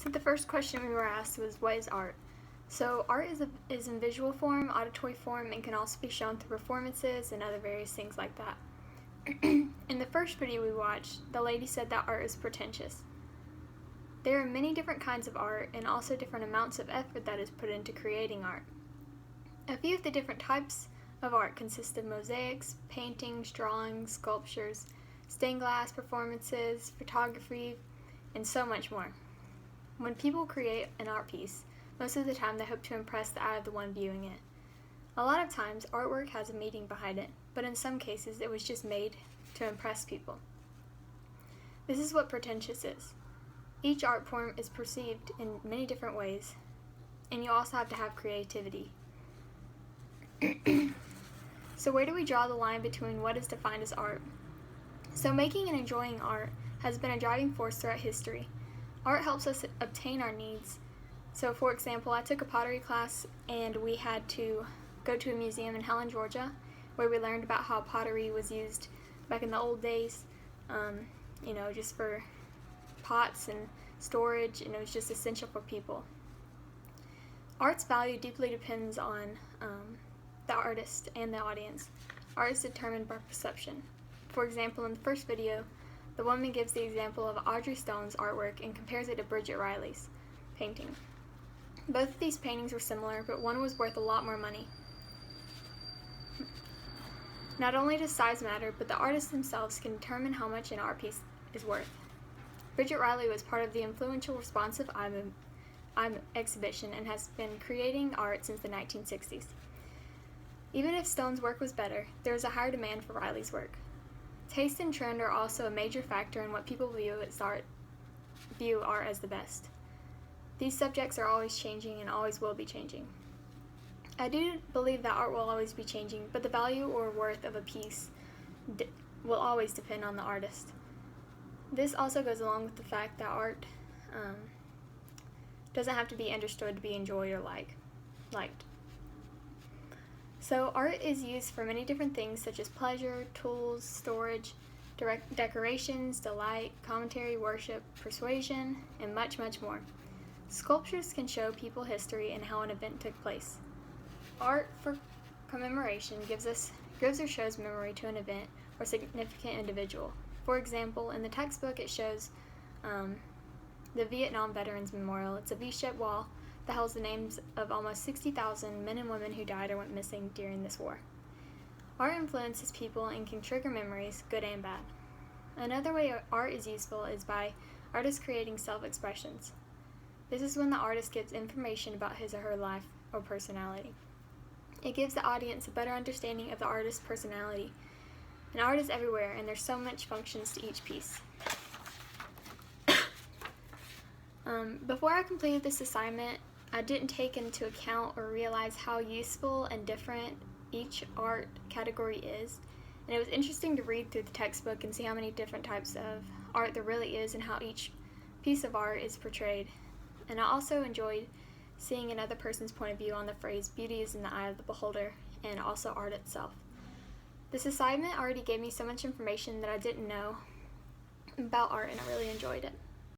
So the first question we were asked was, what is art? So art is in visual form, auditory form, and can also be shown through performances and other various things like that. In the first video we watched, the lady said that art is pretentious. There are many different kinds of art and also different amounts of effort that is put into creating art. A few of the different types of art consist of mosaics, paintings, drawings, sculptures, stained glass performances, photography, and so much more. When people create an art piece, most of the time they hope to impress the eye of the one viewing it. A lot of times, artwork has a meaning behind it, but in some cases it was just made to impress people. This is what pretentious is. Each art form is perceived in many different ways, and you also have to have creativity. So where do we draw the line between what is defined as art? So making and enjoying art has been a driving force throughout history. Art helps us obtain our needs. So for example, I took a pottery class and we had to go to a museum in Helen, Georgia, where we learned about how pottery was used back in the old days, just for pots and storage, and it was just essential for people. Art's value deeply depends on the artist and the audience. Art is determined by perception. For example, in the first video, the woman gives the example of Audrey Stone's artwork and compares it to Bridget Riley's painting. Both of these paintings were similar, but one was worth a lot more money. Not only does size matter, but the artists themselves can determine how much an art piece is worth. Bridget Riley was part of the influential Responsive Eye exhibition and has been creating art since the 1960s. Even if Stone's work was better, there is a higher demand for Riley's work. Taste and trend are also a major factor in what people view art as the best. These subjects are always changing and always will be changing. I do believe that art will always be changing, but the value or worth of a piece will always depend on the artist. This also goes along with the fact that art doesn't have to be understood to be enjoyed or liked. So art is used for many different things such as pleasure, tools, storage, decorations, delight, commentary, worship, persuasion, and much, much more. Sculptures can show people history and how an event took place. Art for commemoration gives or shows memory to an event or significant individual. For example, in the textbook it shows the Vietnam Veterans Memorial. It's a V-shaped wall that holds the names of almost 60,000 men and women who died or went missing during this war. Art influences people and can trigger memories, good and bad. Another way art is useful is by artists creating self-expressions. This is when the artist gives information about his or her life or personality. It gives the audience a better understanding of the artist's personality. And art is everywhere, and there's so much functions to each piece. Before I completed this assignment, I didn't take into account or realize how useful and different each art category is. And it was interesting to read through the textbook and see how many different types of art there really is and how each piece of art is portrayed. And I also enjoyed seeing another person's point of view on the phrase, beauty is in the eye of the beholder, and also art itself. This assignment already gave me so much information that I didn't know about art, and I really enjoyed it.